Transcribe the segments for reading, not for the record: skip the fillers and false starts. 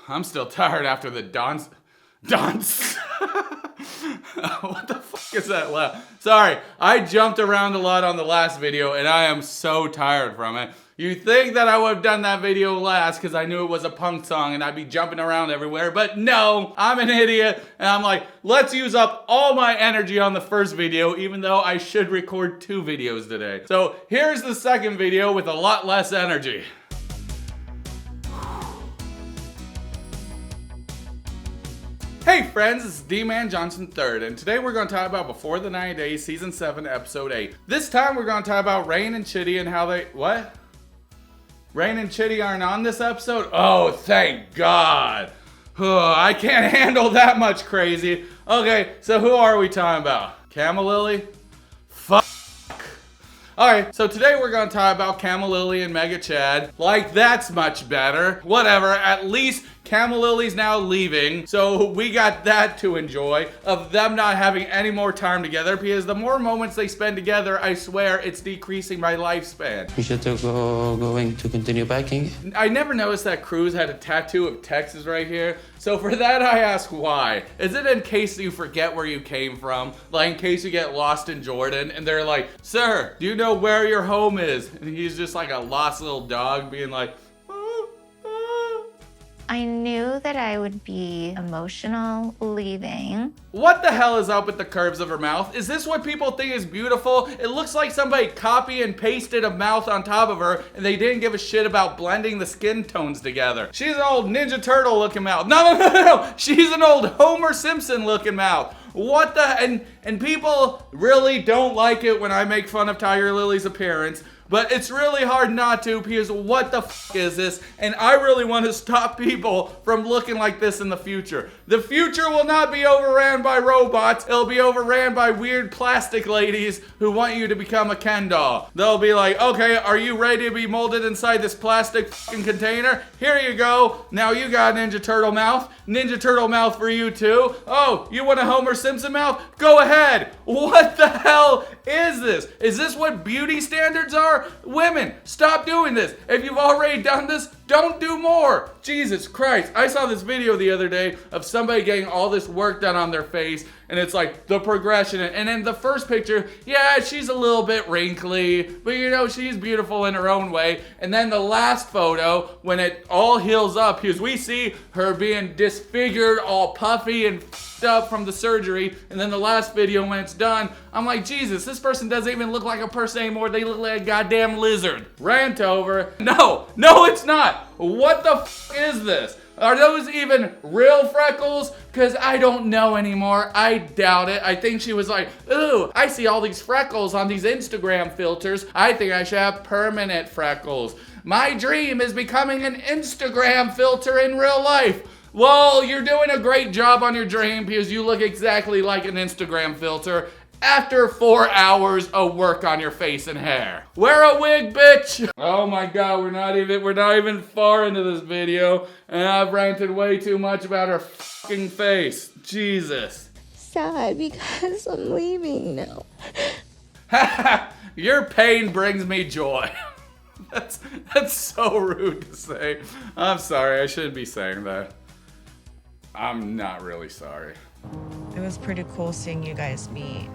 I'm still tired after the dance. What the fuck is that laugh? Sorry, I jumped around a lot on the last video and I am so tired from it. You'd think that I would have done that video last because I knew it was a punk song and I'd be jumping around everywhere, but no, I'm an idiot and I'm like, let's use up all my energy on the first video even though I should record 2 videos today. So here's the second video with a lot less energy. Hey friends, it's Dee-man Johnson III, and today we're going to talk about Before the 90 Days, Season 7, Episode 8. This time we're going to talk about Rain and Chitty and how they... What? Rain and Chitty aren't on this episode? Oh, thank God. I can't handle that much crazy. Okay, so who are we talking about? Camel? Fuck. Alright, so today we're going to talk about Camel and Mega Chad. Like, that's much better. Whatever, at least Camel now leaving, so we got that to enjoy, of them not having any more time together, because the more moments they spend together, I swear, it's decreasing my lifespan. We should going to continue biking. I never noticed that Cruz had a tattoo of Texas right here, so for that I ask why. Is it in case you forget where you came from? Like in case you get lost in Jordan, and they're like, sir, do you know where your home is? And he's just like a lost little dog being like, I knew that I would be emotional leaving. What the hell is up with the curves of her mouth? Is this what people think is beautiful? It looks like somebody copy and pasted a mouth on top of her and they didn't give a shit about blending the skin tones together. She's an old Ninja Turtle looking mouth. No. She's an old Homer Simpson looking mouth. What the, and people really don't like it when I make fun of Tigerlily's appearance. But it's really hard not to, because what the fuck is this? And I really want to stop people from looking like this in the future. The future will not be overran by robots. It'll be overran by weird plastic ladies who want you to become a Ken doll. They'll be like, okay, are you ready to be molded inside this plastic fucking container? Here you go. Now you got a Ninja Turtle mouth. Ninja Turtle mouth for you too. Oh, you want a Homer Simpson mouth? Go ahead. What the hell is this? Is this what beauty standards are? Women, stop doing this. If you've already done this, don't do more. Jesus Christ. I saw this video the other day of somebody getting all this work done on their face, and it's like the progression. And in the first picture, yeah, she's a little bit wrinkly, but you know, she's beautiful in her own way. And then the last photo, when it all heals up, because we see her being disfigured, all puffy and up from the surgery, and then the last video when it's done, I'm like, Jesus, this person doesn't even look like a person anymore. They look like a goddamn lizard. Rant over. No, it's not. What the f is this? Are those even real freckles? Because I don't know anymore. I doubt it. I think she was like, ooh, I see all these freckles on these Instagram filters. I think I should have permanent freckles. My dream is becoming an Instagram filter in real life. Well, you're doing a great job on your dream because you look exactly like an Instagram filter after 4 hours of work on your face and hair. Wear a wig, bitch. Oh my God, we're not even far into this video, and I've ranted way too much about her fucking face. Jesus. Sad because I'm leaving now. Your pain brings me joy. That's so rude to say. I'm sorry, I shouldn't be saying that. I'm not really sorry. It was pretty cool seeing you guys meet.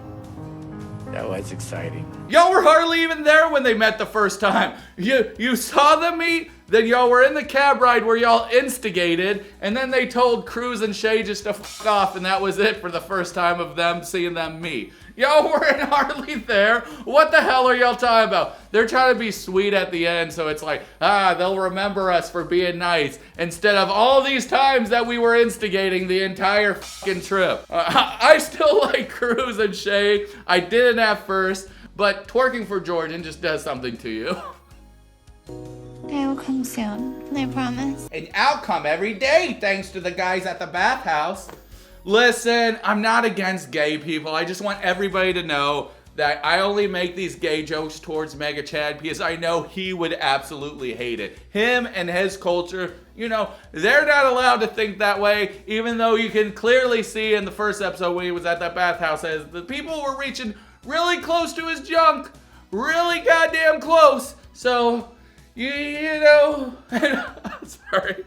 That was exciting. Y'all were hardly even there when they met the first time. You saw them meet, then y'all were in the cab ride where y'all instigated, and then they told Cruz and Shay just to f off, and that was it for the first time of them seeing them meet. Y'all weren't hardly there. What the hell are y'all talking about? They're trying to be sweet at the end, so it's like, they'll remember us for being nice, instead of all these times that we were instigating the entire fucking trip. I still like Cruz and Shay. I didn't at first, but twerking for Jordan just does something to you. I will come soon, I promise. And I'll come every day, thanks to the guys at the bathhouse. Listen, I'm not against gay people. I just want everybody to know that I only make these gay jokes towards Mega Chad because I know he would absolutely hate it. Him and his culture, you know, they're not allowed to think that way, even though you can clearly see in the first episode when he was at that bathhouse as the people were reaching really close to his junk. Really goddamn close. So, you know, sorry,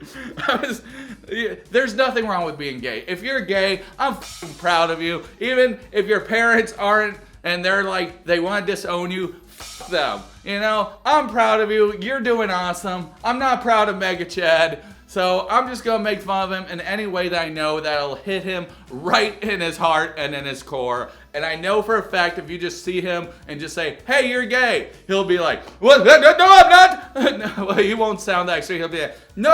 There's nothing wrong with being gay. If you're gay, I'm f***ing proud of you. Even if your parents aren't and they're like, they want to disown you, f*** them. You know, I'm proud of you. You're doing awesome. I'm not proud of Mega Chad. So I'm just gonna make fun of him in any way that I know that'll hit him right in his heart and in his core. And I know for a fact if you just see him and just say, hey, you're gay, he'll be like, what? No, I'm not. No, well, he won't sound that extreme. He'll be like, no,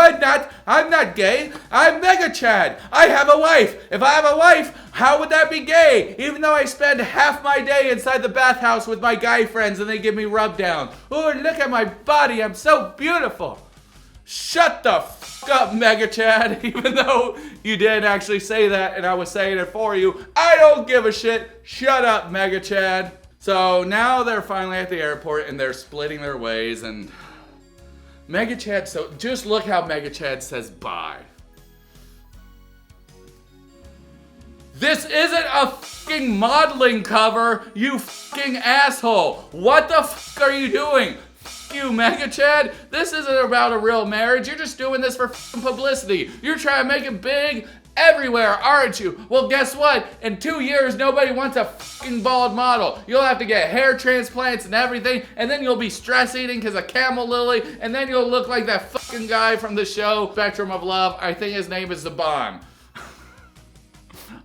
I'm not gay. I'm Mega Chad. I have a wife. If I have a wife, how would that be gay? Even though I spend half my day inside the bathhouse with my guy friends and they give me rub down. Oh, look at my body. I'm so beautiful. Shut the f*** up, Mega Chad. Even though you didn't actually say that and I was saying it for you, I don't give a shit. Shut up, Mega Chad. So now they're finally at the airport and they're splitting their ways and Mega Chad, so just look how Mega Chad says bye. This isn't a fucking modeling cover, you fucking asshole. What the fuck are you doing? You, Mega Chad. This isn't about a real marriage. You're just doing this for publicity. You're trying to make it big everywhere, aren't you? Well, guess what? In 2 years, nobody wants a fucking bald model. You'll have to get hair transplants and everything, and then you'll be stress eating because of Camel Lily, and then you'll look like that fucking guy from the show Spectrum of Love. I think his name is Zaban.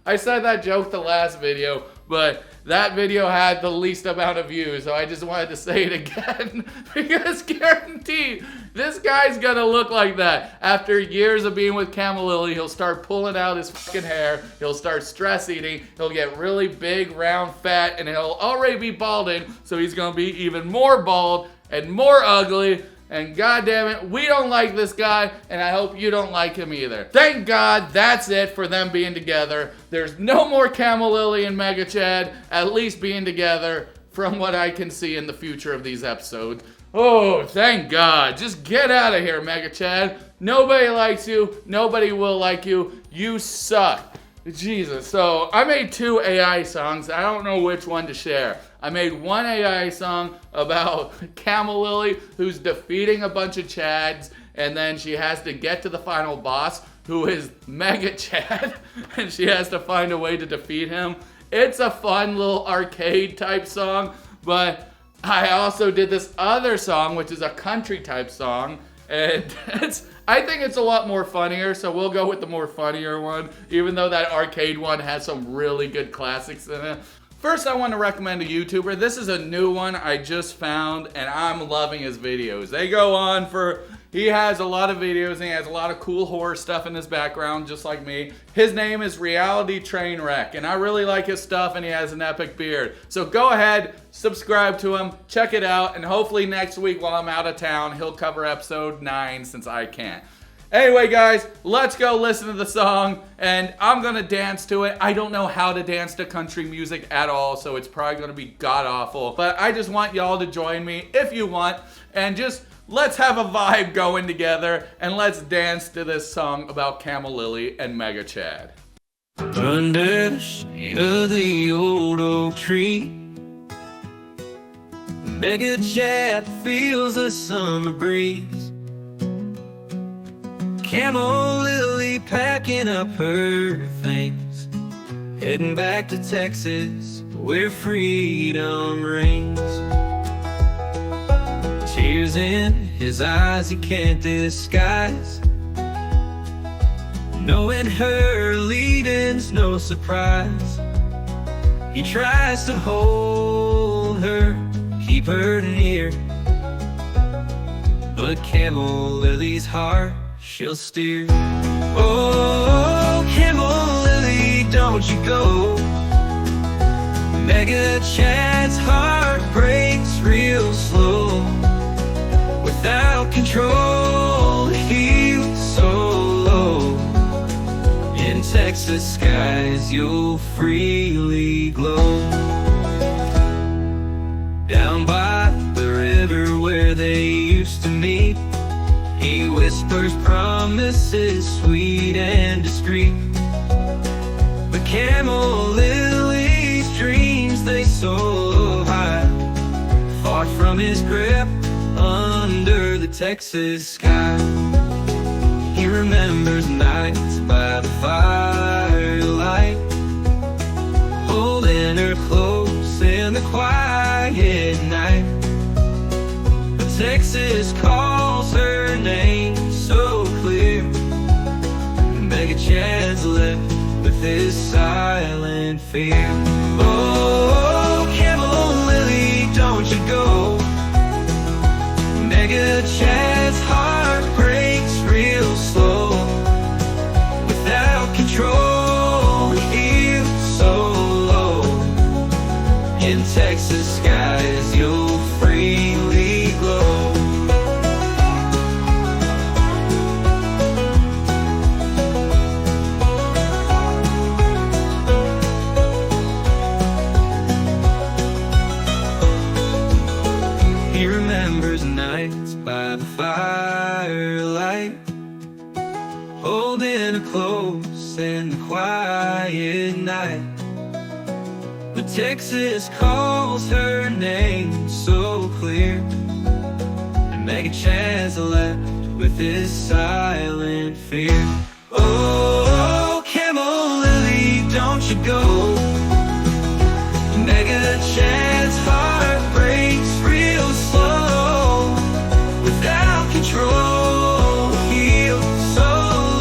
I said that joke the last video, but that video had the least amount of views, so I just wanted to say it again because guaranteed this guy's gonna look like that. After years of being with Camel Lily, he'll start pulling out his fucking hair, he'll start stress eating, he'll get really big, round, fat, and he'll already be balding, so he's gonna be even more bald and more ugly. And goddamn it, we don't like this guy, and I hope you don't like him either. Thank God that's it for them being together. There's no more Camel Lily and Mega Chad, at least being together from what I can see in the future of these episodes. Oh, thank God. Just get out of here, Mega Chad. Nobody likes you. Nobody will like you. You suck. Jesus. So I made 2 AI songs. I don't know which one to share. I made one AI song about Camel Lily who's defeating a bunch of Chads, and then she has to get to the final boss who is Mega Chad, and she has to find a way to defeat him. It's a fun little arcade type song, but I also did this other song which is a country type song, and I think it's a lot more funnier, so we'll go with the more funnier one, even though that arcade one has some really good classics in it. First, I want to recommend a YouTuber. This is a new one I just found, and I'm loving his videos. They go on for, he has a lot of videos, and he has a lot of cool horror stuff in his background, just like me. His name is Reality Trainwreck, and I really like his stuff, and he has an epic beard. So go ahead, subscribe to him, check it out, and hopefully next week while I'm out of town, he'll cover episode 9 since I can't. Anyway, guys, let's go listen to the song, and I'm gonna dance to it. I don't know how to dance to country music at all, so it's probably gonna be god-awful, but I just want y'all to join me if you want, and just let's have a vibe going together, and let's dance to this song about Camel Lily and Mega Chad. Under the shade of the old oak tree, Mega Chad feels the summer breeze. Camel Lily packing up her things, heading back to Texas where freedom rings. Tears in his eyes he can't disguise, knowing her leaving's no surprise. He tries to hold her, keep her near, but Camel Lily's heart she'll steer. Oh, Camel Lily, don't you go. Mega Chad's heart breaks real slow. Without control, he was so low. In Texas skies, you'll freely glow. Down by the river where they used to meet, he whispers promises sweet and discreet. But Camel Lily's dreams, they so high, fought from his grip under the Texas sky. He remembers nights chance left with this silent fear. Oh, Camel Lily, don't you go. Mega chance, heart breaks real slow. Without control, we feel so low. In Texas skies, you'll freely glow. He remembers nights by the firelight, holding her close in the quiet night. But Texas calls her name so clear, and Mega Chance left with his silent fear. Oh, Camel Lily, don't you go. Mega Chance, heart breaks real slow. Without control, feel so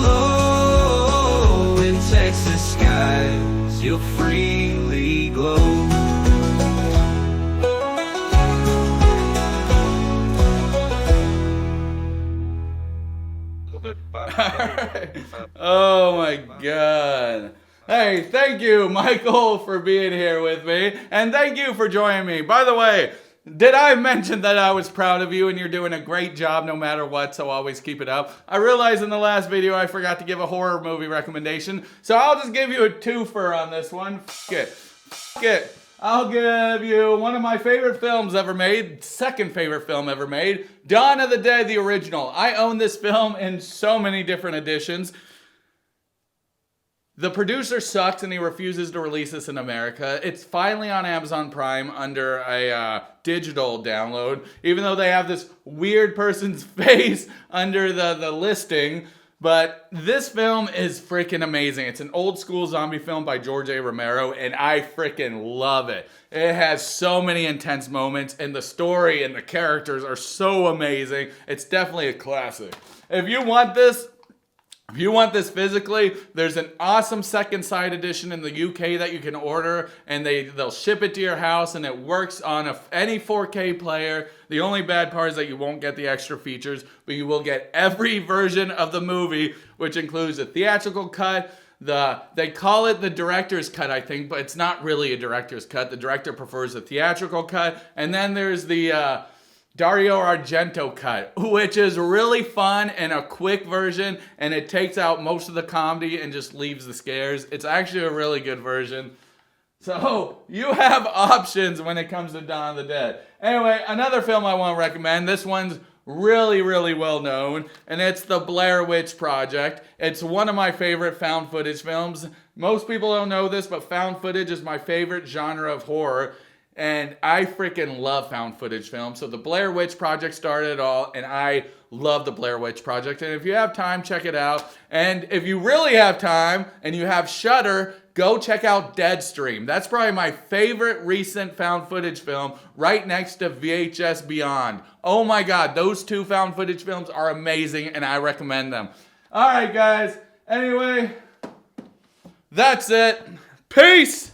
low. In Texas skies, you'll freely glow. Alright. Oh my god. Hey, thank you, Michael, for being here with me. And thank you for joining me. By the way, did I mention that I was proud of you and you're doing a great job no matter what, so always keep it up? I realized in the last video I forgot to give a horror movie recommendation, so I'll just give you a twofer on this one. F it. I'll give you one of my favorite films ever made, second favorite film ever made, Dawn of the Dead, the original. I own this film in so many different editions. The producer sucks and he refuses to release this in America. It's finally on Amazon Prime under a digital download, even though they have this weird person's face under the listing. But this film is freaking amazing. It's an old school zombie film by George A. Romero, and I freaking love it. It has so many intense moments, and the story and the characters are so amazing. It's definitely a classic. If you want this physically, there's an awesome second side edition in the UK that you can order, and they'll ship it to your house, and it works on any 4K player. The only bad part is that you won't get the extra features, but you will get every version of the movie, which includes a theatrical cut. They call it the director's cut, I think, but it's not really a director's cut. The director prefers a theatrical cut. And then there's the Dario Argento cut, which is really fun and a quick version, and it takes out most of the comedy and just leaves the scares. It's actually a really good version. So you have options when it comes to Dawn of the Dead. Anyway, another film I want to recommend. This one's really, really well known, and it's The Blair Witch Project. It's one of my favorite found footage films. Most people don't know this, but found footage is my favorite genre of horror. And I freaking love found footage films. So the Blair Witch Project started it all, and I love the Blair Witch Project. And if you have time, check it out. And if you really have time and you have Shudder, go check out Deadstream. That's probably my favorite recent found footage film, right next to VHS Beyond. Oh my god, those two found footage films are amazing, and I recommend them. All right, guys. Anyway, that's it. Peace!